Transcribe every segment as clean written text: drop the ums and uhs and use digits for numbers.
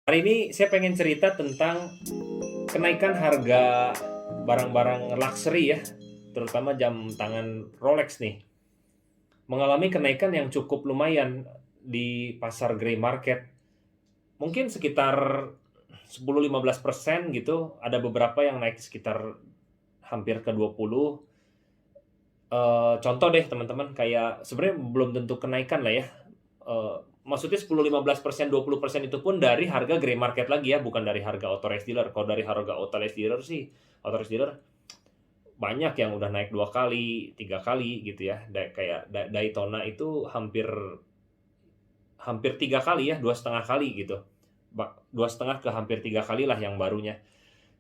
Hari ini saya pengen cerita tentang kenaikan harga barang-barang luxury ya, terutama jam tangan Rolex nih, mengalami kenaikan yang cukup lumayan di pasar grey market. Mungkin sekitar 10-15% gitu, ada beberapa yang naik sekitar hampir ke 20. Contoh deh teman-teman, kayak sebenarnya belum tentu kenaikan lah ya. Maksudnya 10-15%, 20% itu pun dari harga grey market lagi ya, bukan dari harga authorized dealer. Kalau dari harga authorized dealer sih, authorized dealer banyak yang udah naik 2 kali, 3 kali gitu ya. Kayak Daytona itu hampir hampir 3 kali ya, 2,5 kali gitu. 2,5 ke hampir 3 kali lah yang barunya.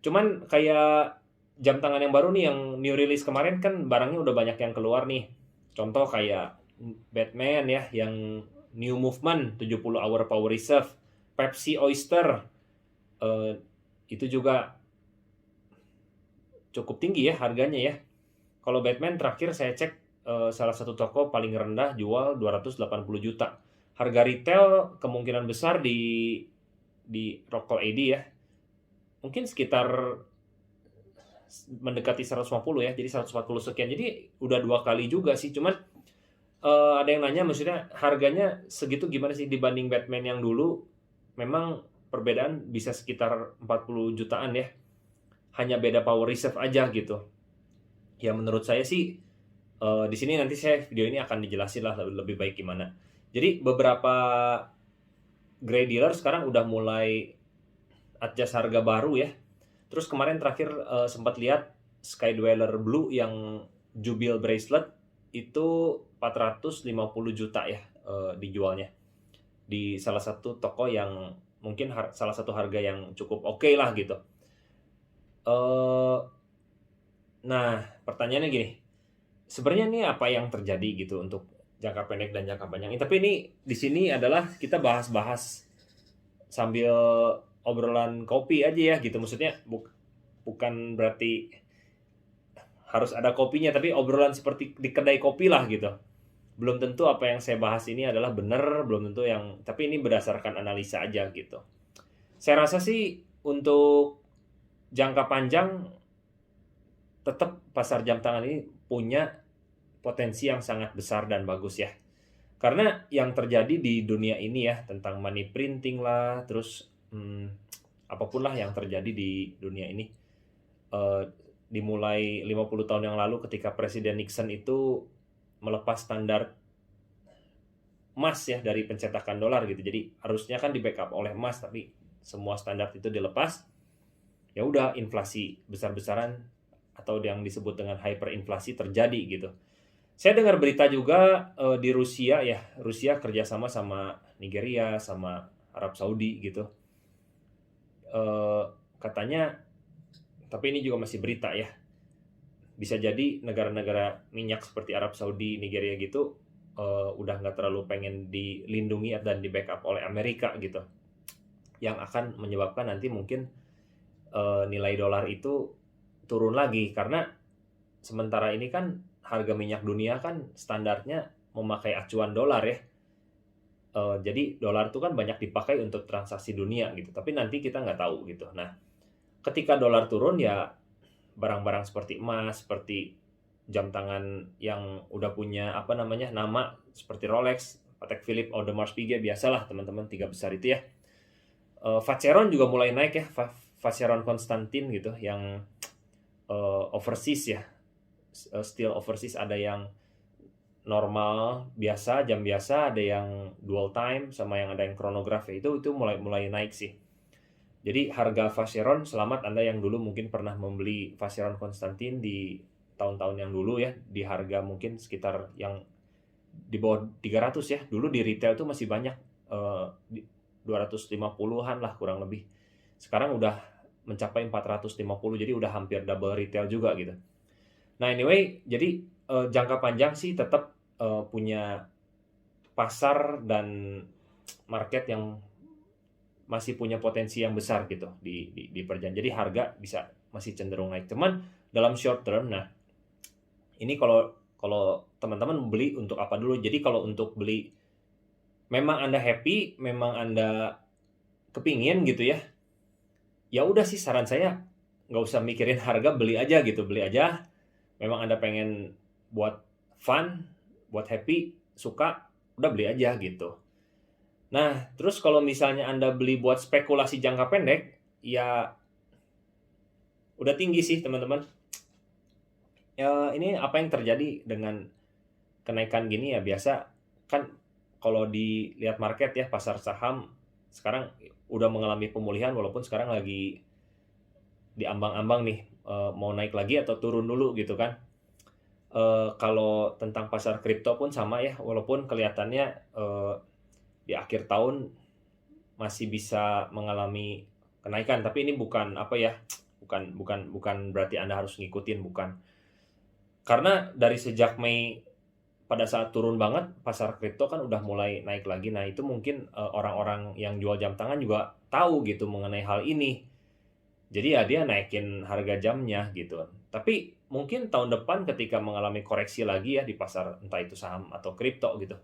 Cuman kayak jam tangan yang baru nih, yang new release kemarin kan barangnya udah banyak yang keluar nih. Contoh kayak Batman ya, yang New Movement 70 Hour Power Reserve, Pepsi Oyster, eh, itu juga cukup tinggi ya harganya ya. Kalau Batman terakhir saya cek, salah satu toko paling rendah jual 280 juta. Harga retail kemungkinan besar di Rockwell AD ya, mungkin sekitar mendekati 150 ya, jadi 140 sekian. Jadi udah 2 kali juga sih. Cuman ada yang nanya, maksudnya harganya segitu gimana sih dibanding Batman yang dulu? Memang perbedaan bisa sekitar 40 jutaan ya. Hanya beda power reserve aja gitu. Ya menurut saya sih, di sini nanti saya video ini akan dijelasin lah lebih baik gimana. Jadi beberapa grey dealer sekarang udah mulai adjust harga baru ya. Terus kemarin terakhir sempat lihat Sky Dweller Blue yang Jubil bracelet itu 450 juta ya, dijualnya di salah satu toko yang mungkin salah satu harga yang cukup oke lah gitu. Eh, nah, pertanyaannya gini, sebenarnya ini apa yang terjadi gitu untuk jangka pendek dan jangka panjang. Tapi ini di sini adalah kita bahas-bahas sambil obrolan kopi aja ya gitu. Maksudnya bukan berarti harus ada kopinya, tapi obrolan seperti di kedai kopi lah gitu. Belum tentu apa yang saya bahas ini adalah benar, belum tentu yang, tapi ini berdasarkan analisa aja gitu. Saya rasa sih untuk jangka panjang tetap pasar jam tangan ini punya potensi yang sangat besar dan bagus ya. Karena yang terjadi di dunia ini ya, tentang money printing lah, terus apapun lah yang terjadi di dunia ini, eh, dimulai 50 tahun yang lalu ketika Presiden Nixon itu melepas standar emas ya dari pencetakan dolar gitu. Jadi harusnya kan di backup oleh emas, tapi semua standar itu dilepas. Ya udah, inflasi besar-besaran atau yang disebut dengan hyperinflasi terjadi gitu. Saya dengar berita juga di Rusia ya, Rusia kerjasama sama Nigeria sama Arab Saudi gitu. Katanya, tapi ini juga masih berita ya, bisa jadi negara-negara minyak seperti Arab Saudi, Nigeria gitu udah nggak terlalu pengen dilindungi dan di backup oleh Amerika gitu, yang akan menyebabkan nanti mungkin nilai dolar itu turun lagi, karena sementara ini kan harga minyak dunia kan standarnya memakai acuan dolar ya. Jadi dolar itu kan banyak dipakai untuk transaksi dunia gitu, tapi nanti kita nggak tahu gitu. Nah, ketika dolar turun ya, barang-barang seperti emas, seperti jam tangan yang udah punya apa namanya nama seperti Rolex, Patek Philippe, Audemars Piguet, biasalah teman-teman, tiga besar itu ya. Vacheron juga mulai naik ya, Vacheron Constantin gitu, yang overseas ya, steel overseas, ada yang normal biasa, jam biasa, ada yang dual time, sama yang ada yang chronograph ya, itu mulai naik sih. Jadi harga Vacheron, selamat Anda yang dulu mungkin pernah membeli Vacheron Constantin di tahun-tahun yang dulu ya, di harga mungkin sekitar yang di bawah 300 ya. Dulu di retail tuh masih banyak, 250-an lah kurang lebih. Sekarang udah mencapai 450, jadi udah hampir double retail juga gitu. Nah anyway, jadi jangka panjang sih tetap punya pasar dan market yang masih punya potensi yang besar gitu di perjanjian. Jadi harga bisa masih cenderung naik. Cuman dalam short term, nah ini kalau kalau teman-teman beli untuk apa dulu? Jadi kalau untuk beli, memang Anda happy, memang Anda kepingin gitu ya, ya udah sih saran saya nggak usah mikirin harga, beli aja gitu, beli aja. Memang Anda pengen buat fun, buat happy, suka, udah beli aja gitu. Nah, terus kalau misalnya Anda beli buat spekulasi jangka pendek, ya udah tinggi sih teman-teman. Ya, ini apa yang terjadi dengan kenaikan gini ya biasa kan kalau dilihat market ya pasar saham sekarang udah mengalami pemulihan walaupun sekarang lagi diambang-ambang nih mau naik lagi atau turun dulu gitu kan. Kalau tentang pasar kripto pun sama ya walaupun kelihatannya di akhir tahun masih bisa mengalami kenaikan tapi ini bukan apa ya bukan berarti Anda harus ngikutin bukan. Karena dari sejak Mei pada saat turun banget pasar kripto kan udah mulai naik lagi. Nah, itu mungkin orang-orang yang jual jam tangan juga tahu gitu mengenai hal ini. Jadi ya dia naikin harga jamnya gitu. Tapi mungkin tahun depan ketika mengalami koreksi lagi ya di pasar entah itu saham atau kripto gitu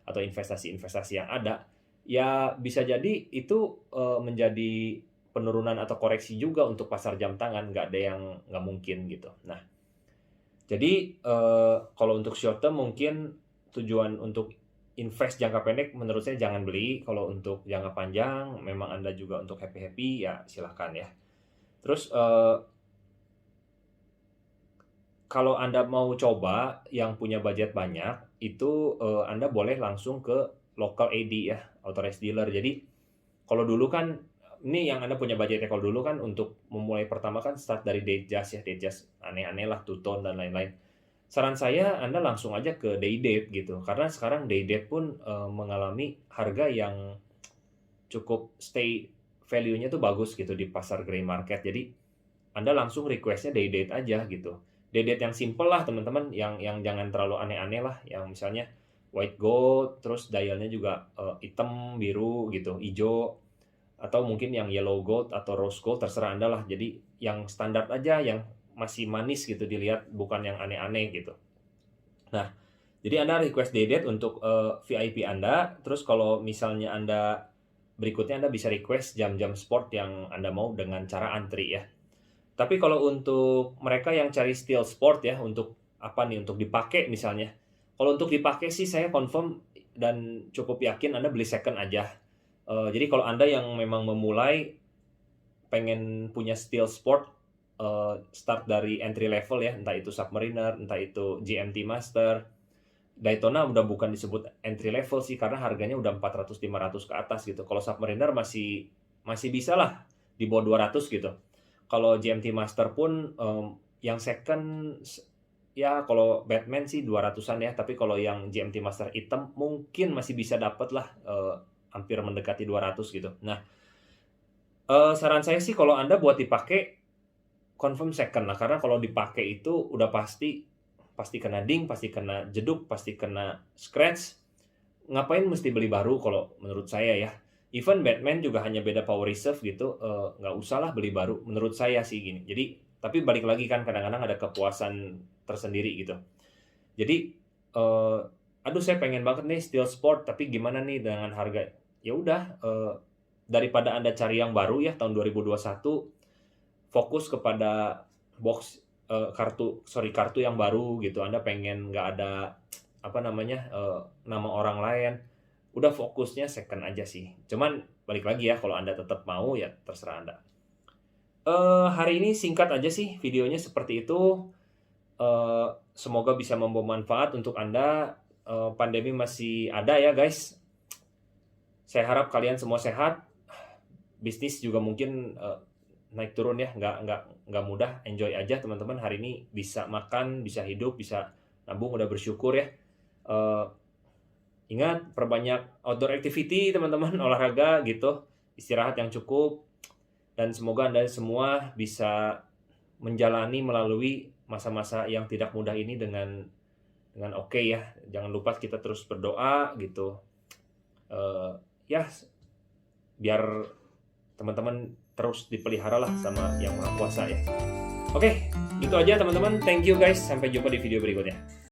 atau investasi-investasi yang ada, ya bisa jadi itu menjadi penurunan atau koreksi juga untuk pasar jam tangan, nggak ada yang nggak mungkin gitu. Nah, jadi kalau untuk short term mungkin tujuan untuk invest jangka pendek menurut saya jangan beli. Kalau untuk jangka panjang memang Anda juga untuk happy-happy ya silahkan ya. Terus kalau Anda mau coba yang punya budget banyak itu Anda boleh langsung ke local AD ya, authorized dealer. Jadi kalau dulu kan ini yang Anda punya budgetnya kalau dulu kan untuk memulai pertama kan start dari Datejust ya, Datejust aneh-aneh lah, Tuton dan lain-lain. Saran saya Anda langsung aja ke Daydate gitu, karena sekarang Daydate pun mengalami harga yang cukup stay value-nya tuh bagus gitu di pasar gray market. Jadi Anda langsung request-nya Daydate aja gitu. Daydate yang simple lah teman-teman, yang jangan terlalu aneh-aneh lah, yang misalnya white gold, terus dialnya juga hitam, biru gitu, hijau atau mungkin yang yellow gold atau rose gold terserah Anda lah. Jadi yang standar aja yang masih manis gitu dilihat bukan yang aneh-aneh gitu. Nah, jadi Anda request Daydate untuk VIP Anda. Terus kalau misalnya Anda berikutnya Anda bisa request jam-jam sport yang Anda mau dengan cara antri ya. Tapi kalau untuk mereka yang cari steel sport ya untuk apa nih untuk dipakai misalnya. Kalau untuk dipakai sih saya confirm dan cukup yakin Anda beli second aja. Jadi kalau Anda yang memang memulai pengen punya steel sport start dari entry level ya, entah itu Submariner, entah itu GMT Master, Daytona udah bukan disebut entry level sih karena harganya udah 400-500 ke atas gitu. Kalau Submariner masih bisa lah di bawah 200 gitu. Kalau GMT Master pun yang second ya kalau Batman sih 200-an ya, tapi kalau yang GMT Master hitam mungkin masih bisa dapat lah hampir mendekati 200 gitu. Nah, saran saya sih kalau Anda buat dipakai confirm second lah karena kalau dipakai itu udah pasti kena ding, pasti kena jeduk, pasti kena scratch. Ngapain mesti beli baru kalau menurut saya ya. Even Batman juga hanya beda power reserve gitu, nggak usah lah beli baru menurut saya sih gini. Jadi tapi balik lagi kan kadang-kadang ada kepuasan tersendiri gitu. Jadi aduh saya pengen banget nih steel sport tapi gimana nih dengan harga? Ya udah daripada Anda cari yang baru ya tahun 2021 fokus kepada box kartu yang baru gitu. Anda pengen nggak ada apa namanya nama orang lain, udah fokusnya second aja sih. Cuman balik lagi ya kalau Anda tetap mau ya terserah Anda. Hari ini singkat aja sih videonya seperti itu. Semoga bisa membawa manfaat untuk Anda. Pandemi masih ada ya guys. Saya harap kalian semua sehat. Bisnis juga mungkin naik turun ya, nggak mudah. Enjoy aja teman-teman, hari ini bisa makan, bisa hidup, bisa nabung, udah bersyukur ya. Ingat perbanyak outdoor activity teman-teman, olahraga gitu, istirahat yang cukup, dan semoga Anda semua bisa menjalani melalui masa-masa yang tidak mudah ini dengan oke ya. Jangan lupa kita terus berdoa gitu ya biar teman-teman terus dipelihara lah sama Yang Maha Kuasa ya. Oke, itu aja teman-teman. Thank you guys. Sampai jumpa di video berikutnya.